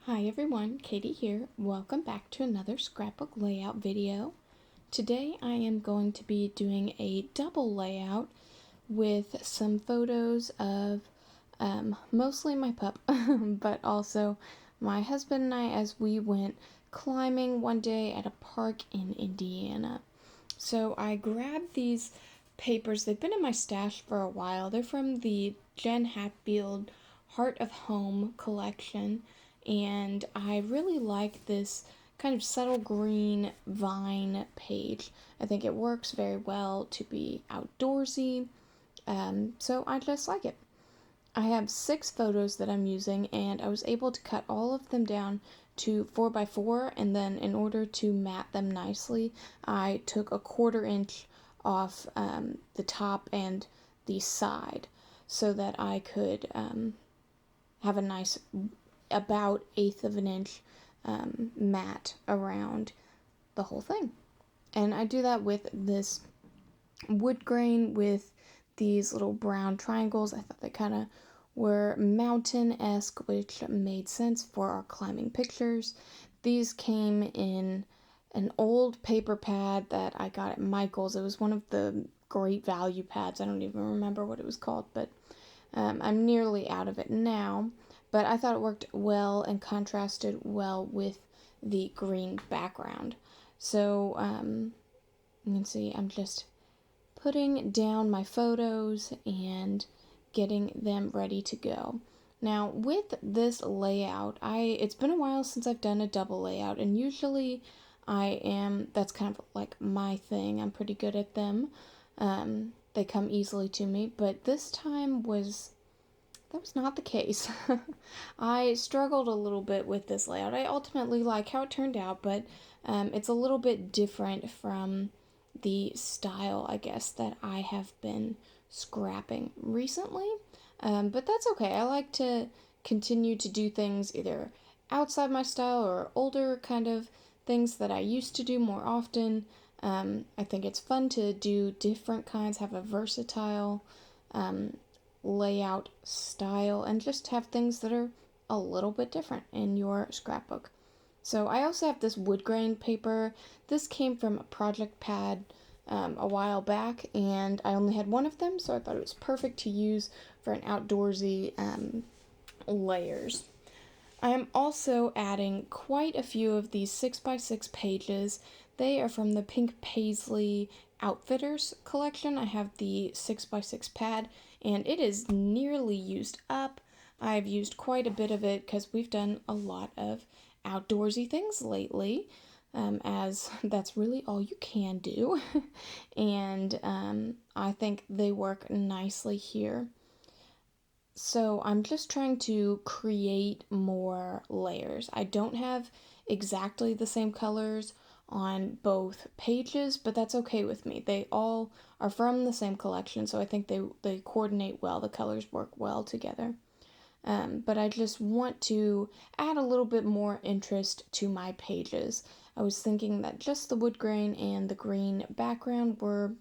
Hi everyone, Katie here. Welcome back to another scrapbook layout video. Today I am going to be doing a double layout with some photos of mostly my pup, but also my husband and I as we went climbing one day at a park in Indiana. So I grabbed these papers. They've been in my stash for a while. They're from the Jen Hatfield Heart of Home collection, and I really like this kind of subtle green vine page. I think it works very well to be outdoorsy, so I just like it. I have 6 photos that I'm using, and I was able to cut all of them down to 4x4, and then in order to mat them nicely, I took a 1/4 inch off the top and the side so that I could have a nice about 1/8 of an inch mat around the whole thing. And I do that with this wood grain with these little brown triangles. I thought they kind of were mountain-esque, which made sense for our climbing pictures. These came in an old paper pad that I got at Michael's. It was one of the great value pads. I don't even remember what it was called, but I'm nearly out of it now. But I thought it worked well and contrasted well with the green background. So you can see I'm just putting down my photos and getting them ready to go. Now with this layout, it's been a while since I've done a double layout, and usually that's kind of like my thing. I'm pretty good at them. They come easily to me, but this time that was not the case. I struggled a little bit with this layout. I ultimately like how it turned out, but it's a little bit different from the style, I guess, that I have been scrapping recently. But that's okay. I like to continue to do things either outside my style or older kind of things that I used to do more often. I think it's fun to do different kinds, have a versatile layout style, and just have things that are a little bit different in your scrapbook. So I also have this wood grain paper. This came from a project pad a while back, and I only had one of them, so I thought it was perfect to use for an outdoorsy layers. I am also adding quite a few of these 6x6 pages. They are from the Pink Paisley Outfitters collection. I have the 6x6 pad, and it is nearly used up. I've used quite a bit of it because we've done a lot of outdoorsy things lately, as that's really all you can do. And I think they work nicely here. So I'm just trying to create more layers. I don't have exactly the same colors on both pages, but that's okay with me. They all are from the same collection, so I think they coordinate well. The colors work well together. But I just want to add a little bit more interest to my pages. I was thinking that just the wood grain and the green background were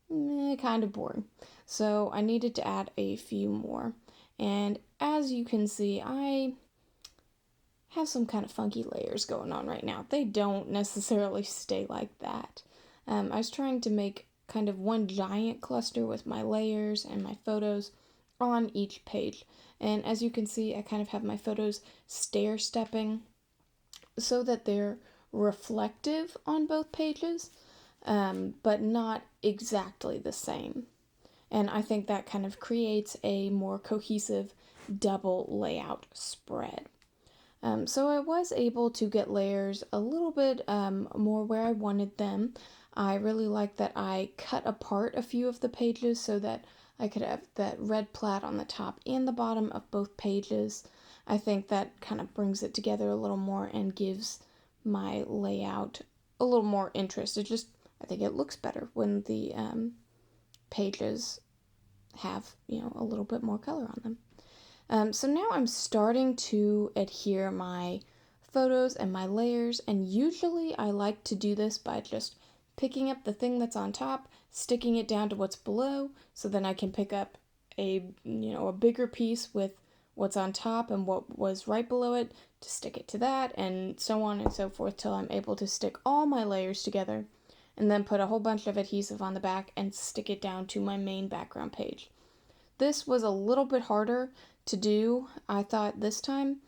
kind of boring, so I needed to add a few more. And as you can see, I have some kind of funky layers going on right now. They don't necessarily stay like that. I was trying to make kind of one giant cluster with my layers and my photos on each page. And as you can see, I kind of have my photos stair stepping so that they're reflective on both pages, but not exactly the same. And I think that kind of creates a more cohesive double layout spread. So I was able to get layers a little bit more where I wanted them. I really like that I cut apart a few of the pages so that I could have that red plaid on the top and the bottom of both pages. I think that kind of brings it together a little more and gives my layout a little more interest. I think it looks better when the pages have, a little bit more color on them. So now I'm starting to adhere my photos and my layers, and usually I like to do this by just picking up the thing that's on top, sticking it down to what's below, so then I can pick up a bigger piece with what's on top and what was right below it to stick it to that, and so on and so forth till I'm able to stick all my layers together, and then put a whole bunch of adhesive on the back and stick it down to my main background page. This was a little bit harder to do, I thought, this time,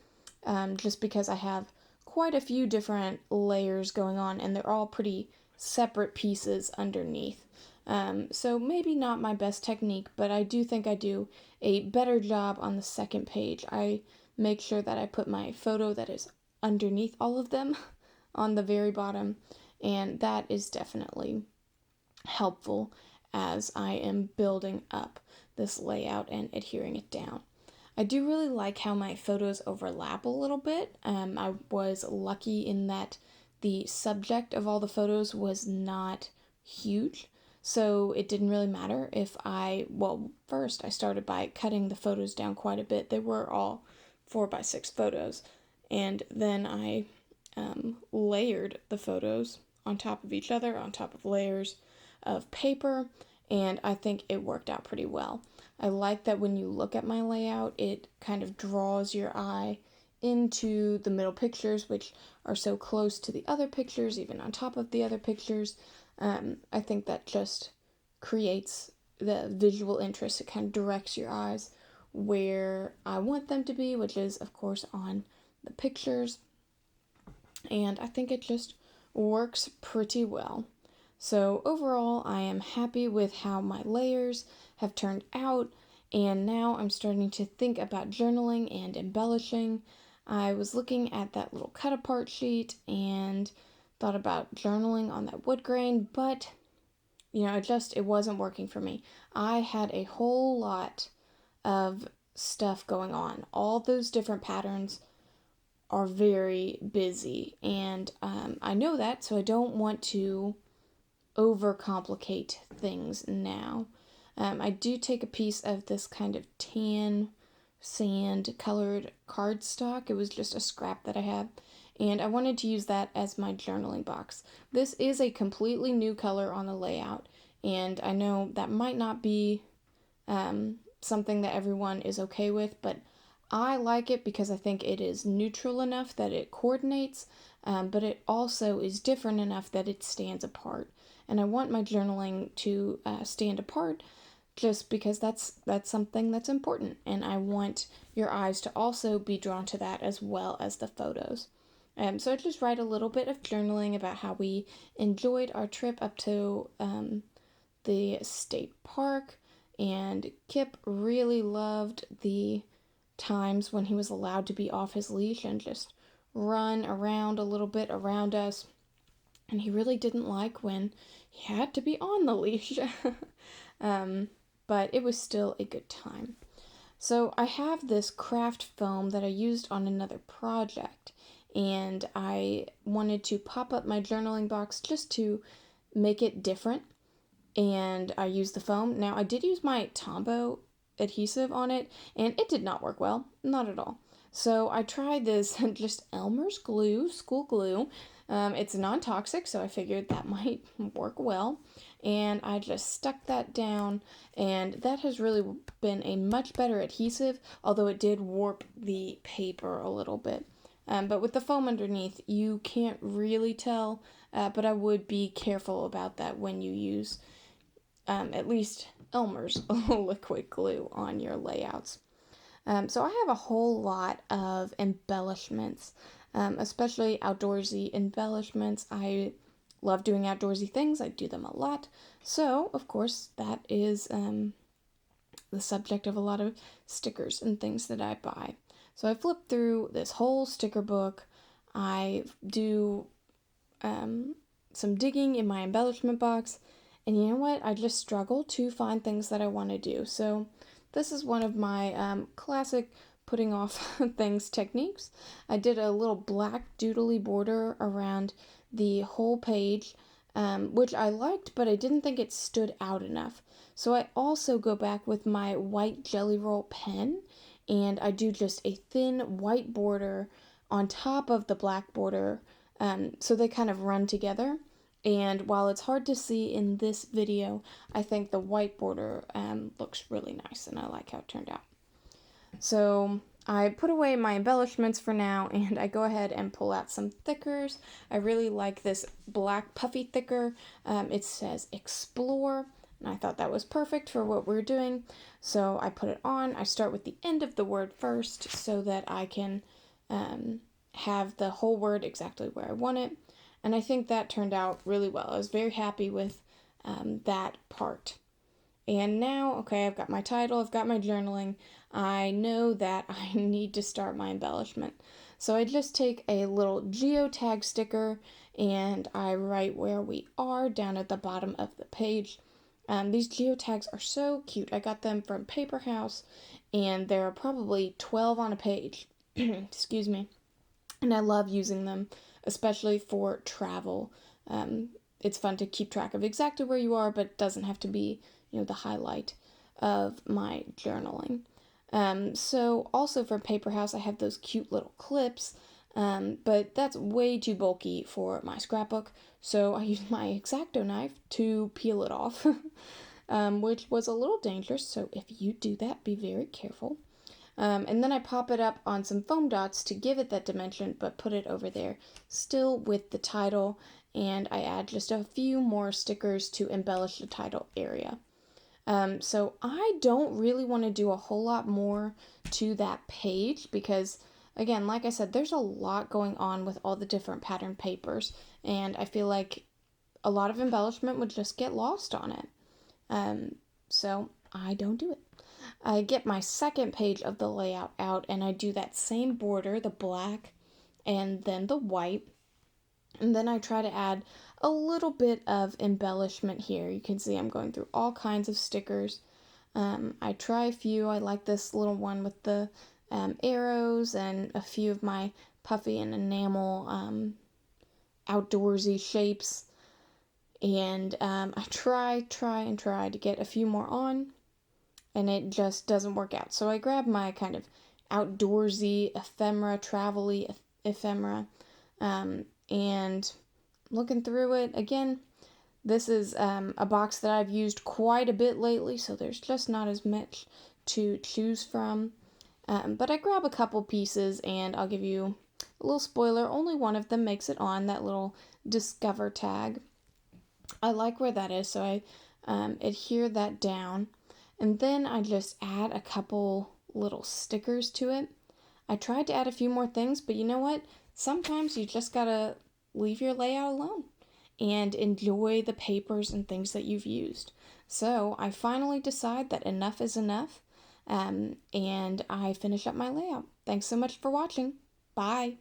just because I have quite a few different layers going on, and they're all pretty separate pieces underneath. So maybe not my best technique, but I do think I do a better job on the second page. I make sure that I put my photo that is underneath all of them on the very bottom, and that is definitely helpful as I am building up this layout and adhering it down. I do really like how my photos overlap a little bit. I was lucky in that the subject of all the photos was not huge, so it didn't really matter if first I started by cutting the photos down quite a bit. They were all 4x6 photos, and then I layered the photos on top of each other, on top of layers of paper, and I think it worked out pretty well. I like that when you look at my layout, it kind of draws your eye into the middle pictures, which are so close to the other pictures, even on top of the other pictures. I think that just creates the visual interest. It kind of directs your eyes where I want them to be, which is, of course, on the pictures. And I think it just works pretty well. So overall, I am happy with how my layers have turned out, and now I'm starting to think about journaling and embellishing. I was looking at that little cut apart sheet and thought about journaling on that wood grain, but it wasn't working for me. I had a whole lot of stuff going on. All those different patterns are very busy, and I know that, so I don't want to overcomplicate things now. I do take a piece of this kind of tan sand colored cardstock. It was just a scrap that I had, and I wanted to use that as my journaling box. This is a completely new color on the layout, and I know that might not be something that everyone is okay with, but I like it because I think it is neutral enough that it coordinates, but it also is different enough that it stands apart. And I want my journaling to stand apart just because that's something that's important. And I want your eyes to also be drawn to that as well as the photos. So I just write a little bit of journaling about how we enjoyed our trip up to the state park. And Kip really loved the times when he was allowed to be off his leash and just run around a little bit around us. And he really didn't like when he had to be on the leash. But it was still a good time. So I have this craft foam that I used on another project, and I wanted to pop up my journaling box just to make it different, and I used the foam. Now, I did use my Tombow adhesive on it, and it did not work well, not at all. So I tried this just Elmer's glue, school glue. It's non-toxic, so I figured that might work well. And I just stuck that down, and that has really been a much better adhesive, although it did warp the paper a little bit. But with the foam underneath, you can't really tell, but I would be careful about that when you use at least Elmer's liquid glue on your layouts. So I have a whole lot of embellishments, especially outdoorsy embellishments. I love doing outdoorsy things. I do them a lot. So, of course, that is the subject of a lot of stickers and things that I buy. So I flip through this whole sticker book. I do some digging in my embellishment box. And you know what? I just struggle to find things that I want to do. So this is one of my classic putting off things techniques. I did a little black doodly border around the whole page, which I liked, but I didn't think it stood out enough. So I also go back with my white Jelly Roll pen, and I do just a thin white border on top of the black border, so they kind of run together. And while it's hard to see in this video, I think the white border looks really nice, and I like how it turned out. So I put away my embellishments for now, and I go ahead and pull out some thickers. I really like this black puffy thicker. It says Explore, and I thought that was perfect for what we're doing. So I put it on. I start with the end of the word first so that I can have the whole word exactly where I want it. And I think that turned out really well. I was very happy with that part. And now, okay, I've got my title, I've got my journaling. I know that I need to start my embellishment. So I just take a little geotag sticker and I write where we are down at the bottom of the page. These geotags are so cute. I got them from Paper House, and there are probably 12 on a page. Excuse me. And I love using them, especially for travel. It's fun to keep track of exactly where you are, but it doesn't have to be, the highlight of my journaling. So also from Paper House, I have those cute little clips, but that's way too bulky for my scrapbook. So I used my X-Acto knife to peel it off, which was a little dangerous. So if you do that, be very careful. And then I pop it up on some foam dots to give it that dimension, but put it over there still with the title, and I add just a few more stickers to embellish the title area. So I don't really want to do a whole lot more to that page because, again, like I said, there's a lot going on with all the different pattern papers, and I feel like a lot of embellishment would just get lost on it. So I don't do it. I get my second page of the layout out and I do that same border, the black and then the white. And then I try to add a little bit of embellishment here. You can see I'm going through all kinds of stickers. I try a few. I like this little one with the arrows and a few of my puffy and enamel outdoorsy shapes. And I try to get a few more on, and it just doesn't work out. So I grab my kind of outdoorsy ephemera, travel-y ephemera, and looking through it again. This is a box that I've used quite a bit lately, so there's just not as much to choose from. But I grab a couple pieces, and I'll give you a little spoiler. Only one of them makes it on, that little Discover tag. I like where that is, so I adhere that down. And then I just add a couple little stickers to it. I tried to add a few more things, but you know what? Sometimes you just gotta leave your layout alone and enjoy the papers and things that you've used. So I finally decide that enough is enough, and I finish up my layout. Thanks so much for watching. Bye.